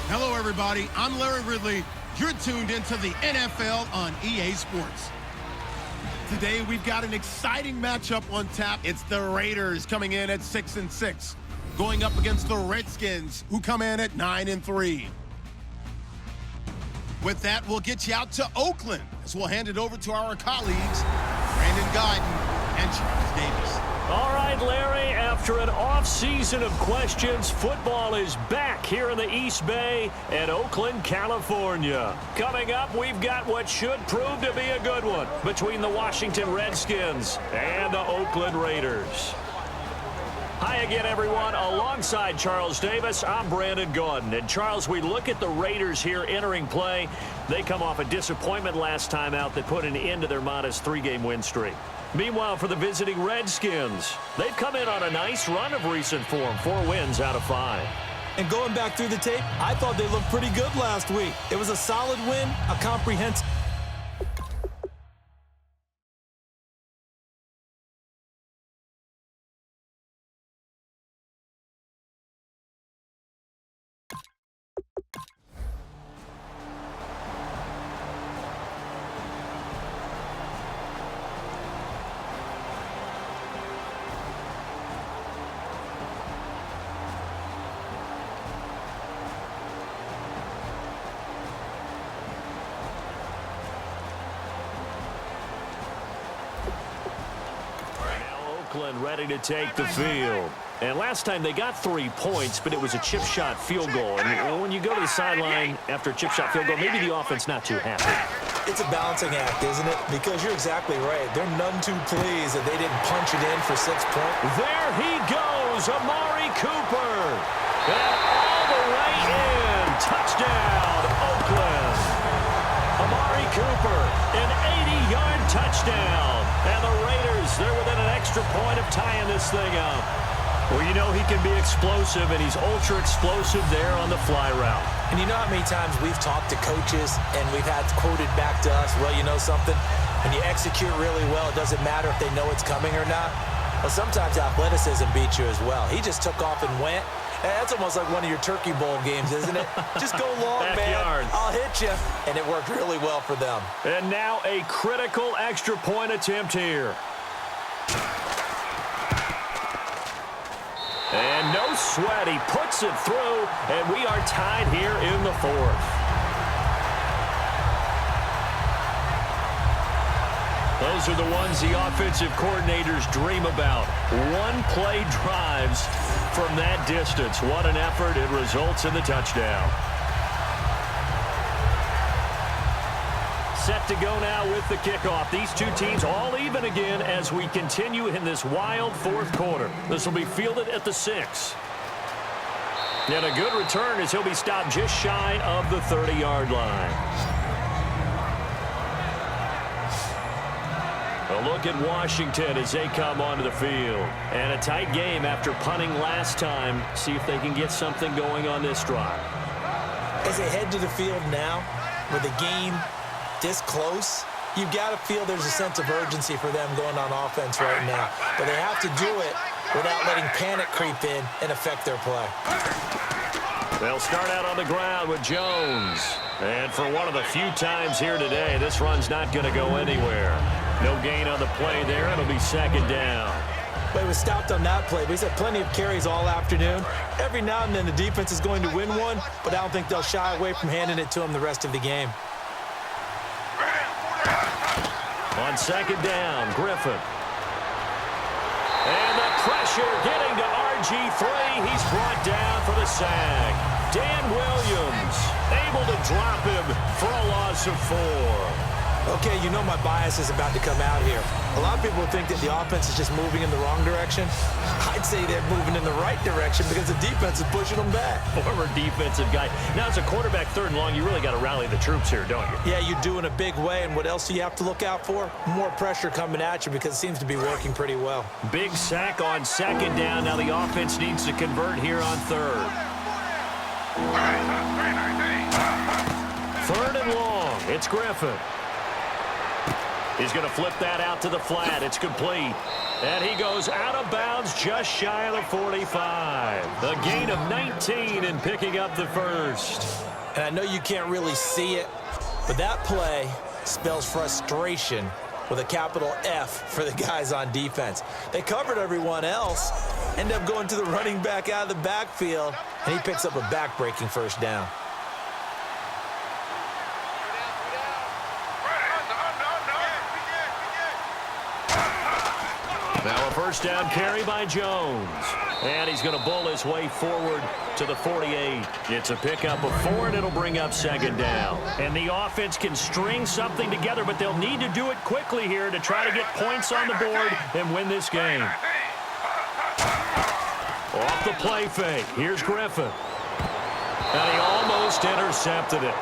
Hello, everybody. I'm Larry Ridley. You're tuned into the NFL on EA Sports. Today, we've got an exciting matchup on tap. It's the Raiders coming in at 6-6, going up against the Redskins, who come in at 9-3. With that, we'll get you out to Oakland, as we'll hand it over to our colleagues, Brandon Guyton and Charles Davis. All right, Larry, after an off-season of questions, football is back here in the East Bay at Oakland, California. Coming up, we've got what should prove to be a good one between the Washington Redskins and the Oakland Raiders. Hi again, everyone. Alongside Charles Davis, I'm Brandon Guyton. And Charles, we look at the Raiders here entering play. They come off a disappointment last time out that put an end to their modest 3-game win streak. Meanwhile, for the visiting Redskins, they've come in on a nice run of recent form, 4 wins out of 5. And going back through the tape, I thought they looked pretty good last week. It was a solid win, a comprehensive... Ready to take the field. And last time they got 3 points, but it was a chip shot field goal. And when you go to the sideline after a chip shot field goal, maybe the offense not too happy. It's a balancing act, isn't it? Because you're exactly right. They're none too pleased that they didn't punch it in for 6 points. There he goes, Amari Cooper. And all the way in. Touchdown, Oakland. Amari Cooper, an 80-yard touchdown. And the Raiders, they're within an extra point of tying this thing up. Well, you know he can be explosive, and he's ultra-explosive there on the fly route. And you know how many times we've talked to coaches and we've had quoted back to us, well, you know something? When you execute really well, it doesn't matter if they know it's coming or not. Well, sometimes athleticism beats you as well. He just took off and went. That's almost like one of your Turkey Bowl games, isn't it? Just go long, man. I'll hit you. And it worked really well for them. And now a critical extra point attempt here. And no sweat. He puts it through, and we are tied here in the 4th. Those are the ones the offensive coordinators dream about. One-play drives from that distance. What an effort. It results in the touchdown. Set to go now with the kickoff. These two teams all even again as we continue in this wild 4th quarter. This will be fielded at the 6. And a good return as he'll be stopped just shy of the 30-yard line. A look at Washington as they come onto the field. And a tight game after punting last time. See if they can get something going on this drive. As they head to the field now, with the game this close, you've got to feel there's a sense of urgency for them going on offense right now. But they have to do it without letting panic creep in and affect their play. They'll start out on the ground with Jones. And for one of the few times here today, this run's not going to go anywhere. No gain on the play there. It'll be 2nd down. But he was stopped on that play. But he's had plenty of carries all afternoon. Every now and then the defense is going to win one, but I don't think they'll shy away from handing it to him the rest of the game. On 2nd down, Griffin. And the pressure getting to RG3. He's brought down for the sack. Dan Williams able to drop him for a loss of 4. Okay, you know my bias is about to come out here. A lot of people think that the offense is just moving in the wrong direction. I'd say they're moving in the right direction because the defense is pushing them back. Former defensive guy. Now, as a quarterback 3rd and long, you really got to rally the troops here, don't you? Yeah, you do in a big way. And what else do you have to look out for? More pressure coming at you because it seems to be working pretty well. Big sack on 2nd down. Now the offense needs to convert here on 3rd. 3rd and long. It's Griffin. He's going to flip that out to the flat. It's complete. And he goes out of bounds just shy of the 45. A gain of 19 in picking up the first. And I know you can't really see it, but that play spells frustration with a capital F for the guys on defense. They covered everyone else, end up going to the running back out of the backfield, and he picks up a back-breaking first down. Now a first down carry by Jones. And he's going to bull his way forward to the 48. It's a pickup of 4, and it'll bring up second down. And the offense can string something together, but they'll need to do it quickly here to try to get points on the board and win this game. Off the play fake. Here's Griffin. And he almost intercepted it.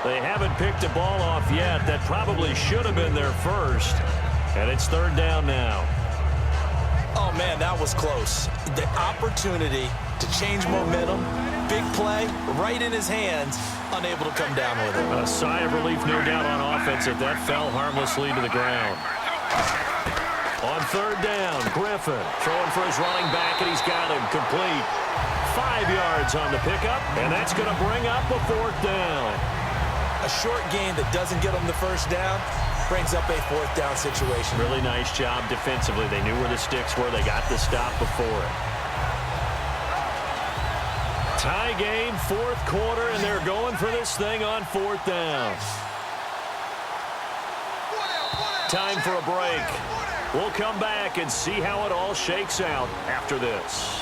They haven't picked a ball off yet. That probably should have been their first. And it's third down now. Oh, man, that was close. The opportunity to change momentum, big play, right in his hands, unable to come down with it. A sigh of relief, no doubt, on offense if that fell harmlessly to the ground. On third down, Griffin throwing for his running back, and he's got him complete. 5 yards on the pickup, and that's going to bring up a fourth down. A short gain that doesn't get him the first down brings up a fourth down situation. Really nice job defensively. They knew where the sticks were. They got the stop before it. Tie game, fourth quarter, and they're going for this thing on fourth down. Time for a break. We'll come back and see how it all shakes out after this.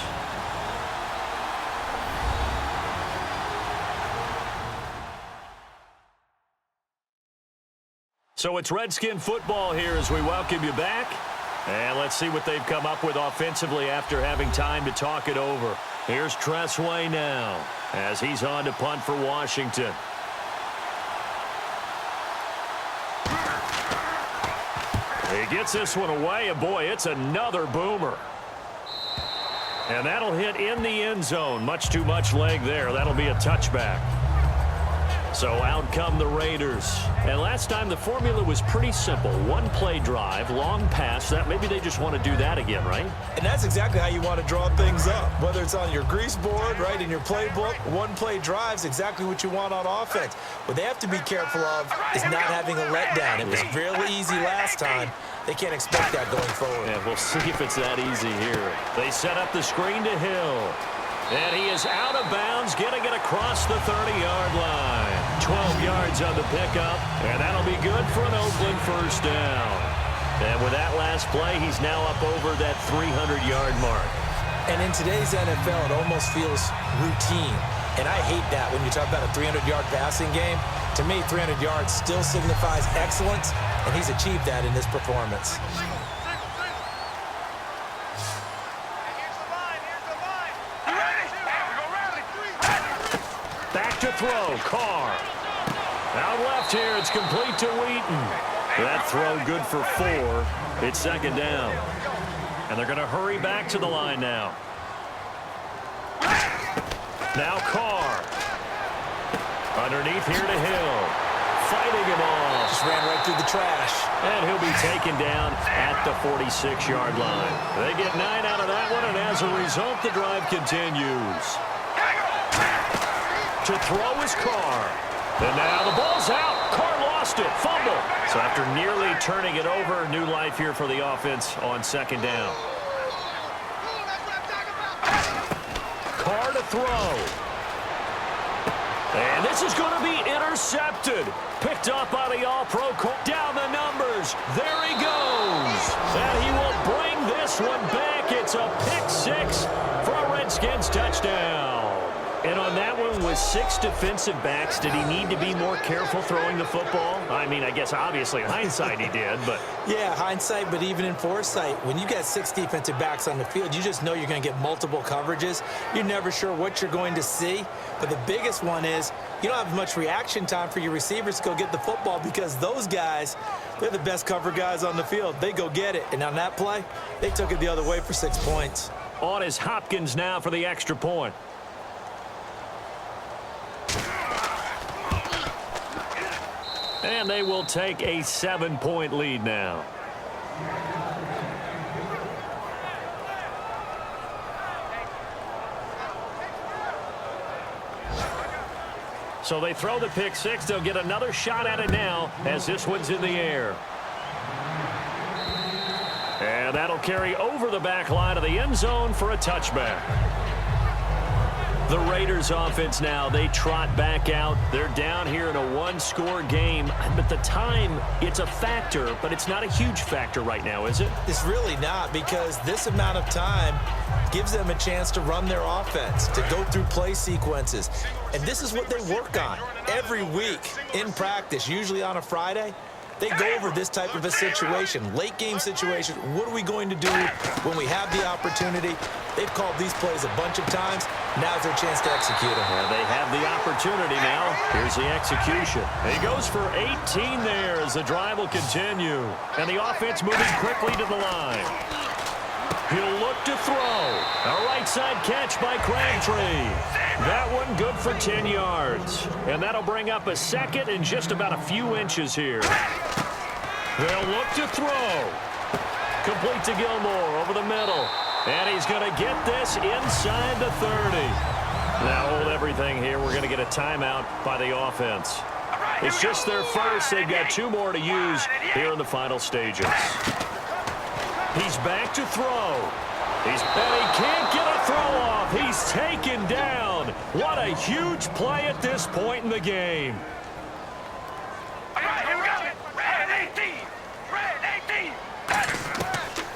So it's Redskin football here as we welcome you back. And let's see what they've come up with offensively after having time to talk it over. Here's Tressway now as he's on to punt for Washington. He gets this one away, and boy, it's another boomer. And that'll hit in the end zone. Much too much leg there. That'll be a touchback. So out come the Raiders. And last time the formula was pretty simple. One play drive, long pass. That maybe they just want to do that again, right? And that's exactly how you want to draw things up. Whether it's on your grease board, right, in your playbook, one play drive's exactly what you want on offense. What they have to be careful of is not having a letdown. It was really easy last time. They can't expect that going forward. Yeah, we'll see if it's that easy here. They set up the screen to Hill. And he is out of bounds, getting it across the 30-yard line. 12 yards on the pickup, and that'll be good for an Oakland first down. And with that last play, he's now up over that 300-yard mark. And in today's NFL, it almost feels routine. And I hate that when you talk about a 300-yard passing game. To me, 300 yards still signifies excellence, and he's achieved that in this performance. To throw, Carr. Out left here, it's complete to Wheaton. That throw good for 4. It's second down. And they're going to hurry back to the line now. Now Carr. Underneath here to Hill. Fighting him off. Just ran right through the trash. And he'll be taken down at the 46-yard line. They get 9 out of that one, and as a result, the drive continues. To throw is Carr. And now the ball's out. Carr lost it. Fumble. So after nearly turning it over, new life here for the offense on second down. Carr to throw. And this is going to be intercepted. Picked up by the All-Pro. Down the numbers. There he goes. And he will bring this one back. It's a pick 6 for a Redskins touchdown. And on that one, with 6 defensive backs, did he need to be more careful throwing the football? I mean, I guess obviously in hindsight he did, but... Yeah, hindsight, but even in foresight, when you got 6 defensive backs on the field, you just know you're going to get multiple coverages. You're never sure what you're going to see. But the biggest one is you don't have much reaction time for your receivers to go get the football because those guys, they're the best cover guys on the field. They go get it. And on that play, they took it the other way for 6 points. On is Hopkins now for the extra point. And they will take a 7-point lead now. So they throw the pick six. They'll get another shot at it now as this one's in the air. And that'll carry over the back line of the end zone for a touchback. The Raiders offense now, they trot back out. They're down here in a one-score game. But the time, it's a factor, but it's not a huge factor right now, is it? It's really not, because this amount of time gives them a chance to run their offense, to go through play sequences. And this is what they work on every week in practice, usually on a Friday. They go over this type of a situation, late game situation. What are we going to do when we have the opportunity? They've called these plays a bunch of times. Now's their chance to execute them. Yeah, they have the opportunity now. Here's the execution. He goes for 18 there as the drive will continue. And the offense moving quickly to the line. He'll look to throw. A right side catch by Crabtree. That one good for 10 yards. And that'll bring up a second and just about a few inches here. They'll look to throw. Complete to Gilmore over the middle. And he's going to get this inside the 30. Now hold everything here. We're going to get a timeout by the offense. It's just their first. They've got two more to use here in the final stages. He's back to throw. And he can't get a throw off. He's taken down. What a huge play at this point in the game.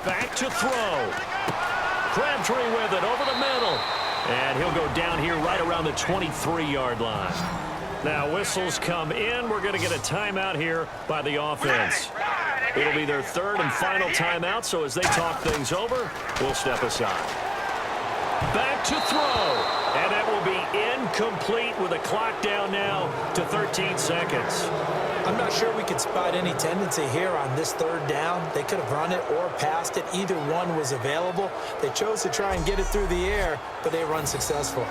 Back to throw. Crabtree with it over the middle. And he'll go down here right around the 23-yard line. Now whistles come in. We're going to get a timeout here by the offense. It'll be their third and final timeout, so as they talk things over, we'll step aside. Back to throw. And that will be incomplete with a clock down now to 13 seconds. I'm not sure we could spot any tendency here on this third down. They could have run it or passed it. Either one was available. They chose to try and get it through the air, but they run successful.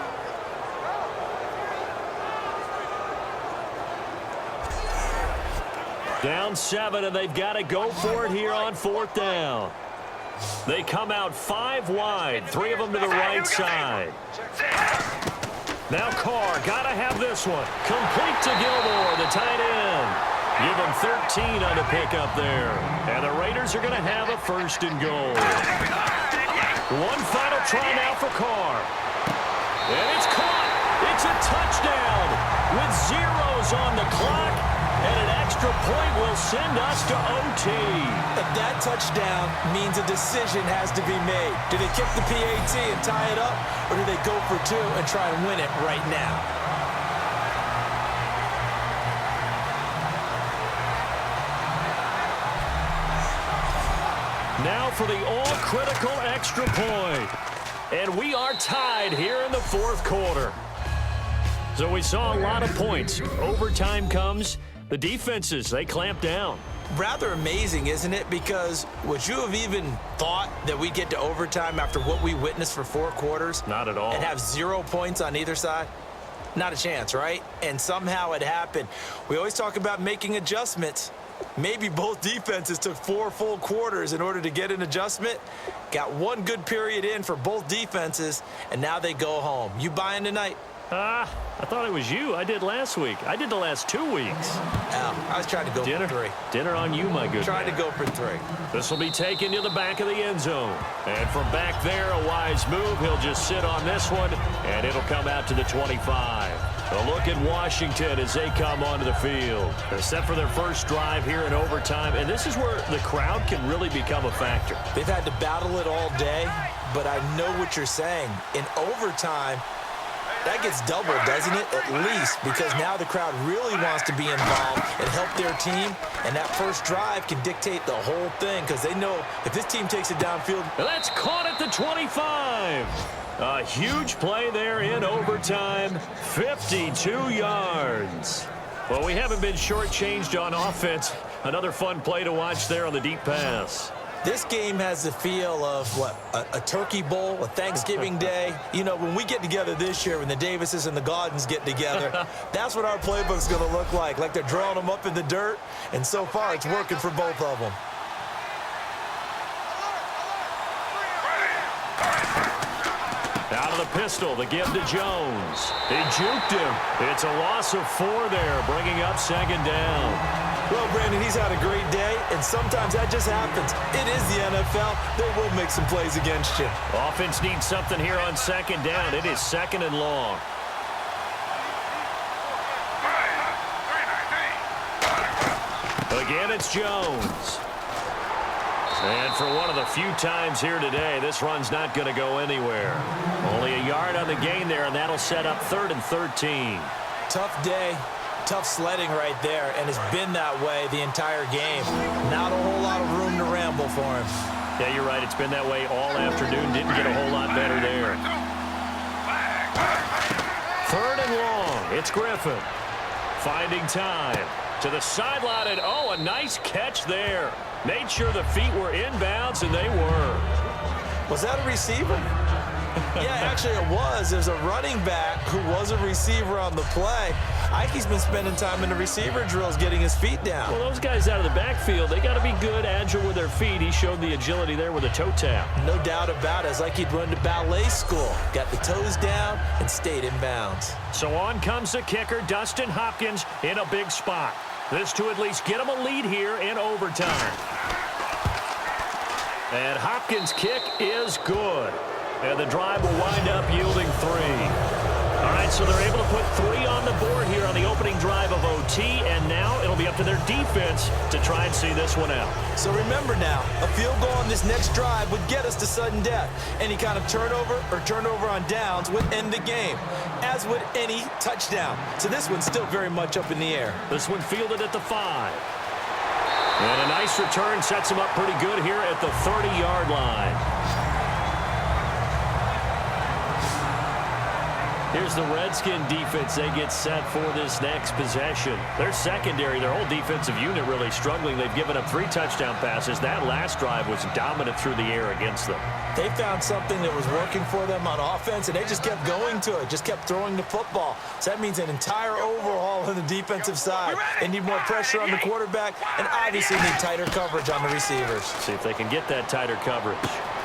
Down 7, and they've got to go for it here on fourth down. They come out 5 wide, 3 of them to the right side. Now Carr, got to have this one. Complete to Gilmore, the tight end. Give him 13 on the pickup there. And the Raiders are going to have a first and goal. One final try now for Carr. And it's caught. It's a touchdown with zeros on the clock. And an extra point will send us to OT. And that touchdown means a decision has to be made. Do they kick the PAT and tie it up, or do they go for 2 and try and win it right now? Now for the all-critical extra point. And we are tied here in the fourth quarter. So we saw a lot of points. Overtime comes. The defenses, they clamp down. Rather amazing, isn't it? Because would you have even thought that we'd get to overtime after what we witnessed for 4 quarters? Not at all. And have 0 points on either side? Not a chance, right? And somehow it happened. We always talk about making adjustments. Maybe both defenses took 4 full quarters in order to get an adjustment. Got 1 good period in for both defenses, and now they go home. You buying tonight? I thought it was you. I did last week. I did the last 2 weeks. I was trying to go for 3. Dinner on you, my good Trying man. to go for 3. This will be taken to the back of the end zone. And from back there, a wise move. He'll just sit on this one, and it'll come out to the 25. A look at Washington as they come onto the field. They're set for their first drive here in overtime, and this is where the crowd can really become a factor. They've had to battle it all day, but I know what you're saying. In overtime, that gets doubled, doesn't it? At least, because now the crowd really wants to be involved and help their team, and that first drive can dictate the whole thing because they know if this team takes it downfield. That's caught at the 25. A huge play there in overtime, 52 yards. Well, we haven't been shortchanged on offense. Another fun play to watch there on the deep pass. This game has the feel of, what, a turkey bowl, a Thanksgiving day. You know, when we get together this year, when the Davises and the Gaudens get together, that's what our playbook's going to look like they're drawing them up in the dirt, and so far it's working for both of them. Out of the pistol, the give to Jones. He juked him. It's a loss of 4 there, bringing up 2nd down. Well, Brandon, he's had a great day, and sometimes that just happens. It is the NFL. They will make some plays against you. Offense needs something here on 2nd down. It is 2nd and long. Again, it's Jones. And for one of the few times here today, this run's not going to go anywhere. Only a yard on the gain there, and that'll set up 3rd and 13. Tough day, tough sledding right there, and it's been that way the entire game. Not a whole lot of room to ramble for him. Yeah, you're right. It's been that way all afternoon. Didn't get a whole lot better there. 3rd and long. It's Griffin. Finding time. To the sideline, and oh, a nice catch there. Made sure the feet were inbounds, and they were. Was that a receiver? Yeah, actually it was. There's a running back who was a receiver on the play. Ike's been spending time in the receiver drills getting his feet down. Well, those guys out of the backfield, they got to be good, agile with their feet. He showed the agility there with a toe tap. No doubt about it. It's like he'd run to ballet school. Got the toes down and stayed in bounds. So on comes the kicker, Dustin Hopkins, in a big spot. This to at least get him a lead here in overtime. And Hopkins' kick is good. And the drive will wind up yielding 3. All right, so they're able to put 3 on the board here on the opening drive of OT, and now it'll be up to their defense to try and see this one out. So remember now, a field goal on this next drive would get us to sudden death. Any kind of turnover or turnover on downs would end the game, as would any touchdown. So this one's still very much up in the air. This one fielded at the 5. And a nice return sets him up pretty good here at the 30-yard line. Here's the Redskin defense. They get set for this next possession. Their secondary, their whole defensive unit really struggling. They've given up 3 touchdown passes. That last drive was dominant through the air against them. They found something that was working for them on offense, and they just kept going to it, just kept throwing the football. So that means an entire overhaul on the defensive side. They need more pressure on the quarterback, and obviously need tighter coverage on the receivers. See if they can get that tighter coverage.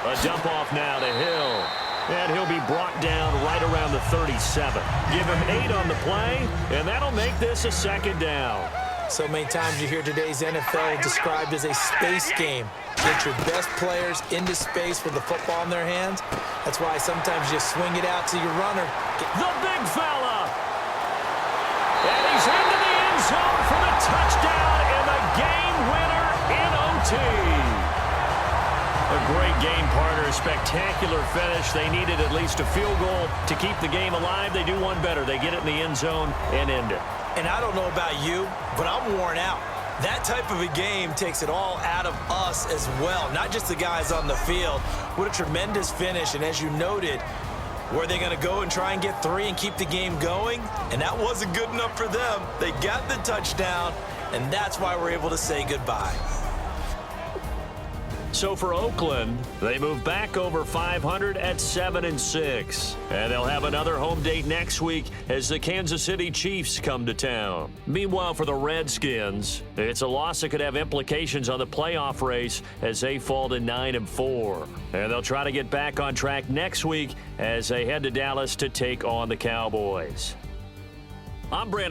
A dump off now to Hill. And he'll be brought down right around the 37. Give him 8 on the play, and that'll make this a 2nd down. So many times you hear today's NFL described as a space game. Get your best players into space with the football in their hands. That's why sometimes you swing it out to your runner. The big fella. And he's into the end zone for the touchdown and the game winner in OT. A great game partner, a spectacular finish. They needed at least a field goal to keep the game alive. They do one better. They get it in the end zone and end it. And I don't know about you, but I'm worn out. That type of a game takes it all out of us as well, not just the guys on the field. What a tremendous finish, and as you noted, were they going to go and try and get 3 and keep the game going? And that wasn't good enough for them. They got the touchdown, and that's why we're able to say goodbye. So for Oakland, they move back over 500 at 7-6. And they'll have another home date next week as the Kansas City Chiefs come to town. Meanwhile, for the Redskins, it's a loss that could have implications on the playoff race as they fall to 9-4. And they'll try to get back on track next week as they head to Dallas to take on the Cowboys. I'm Brandon.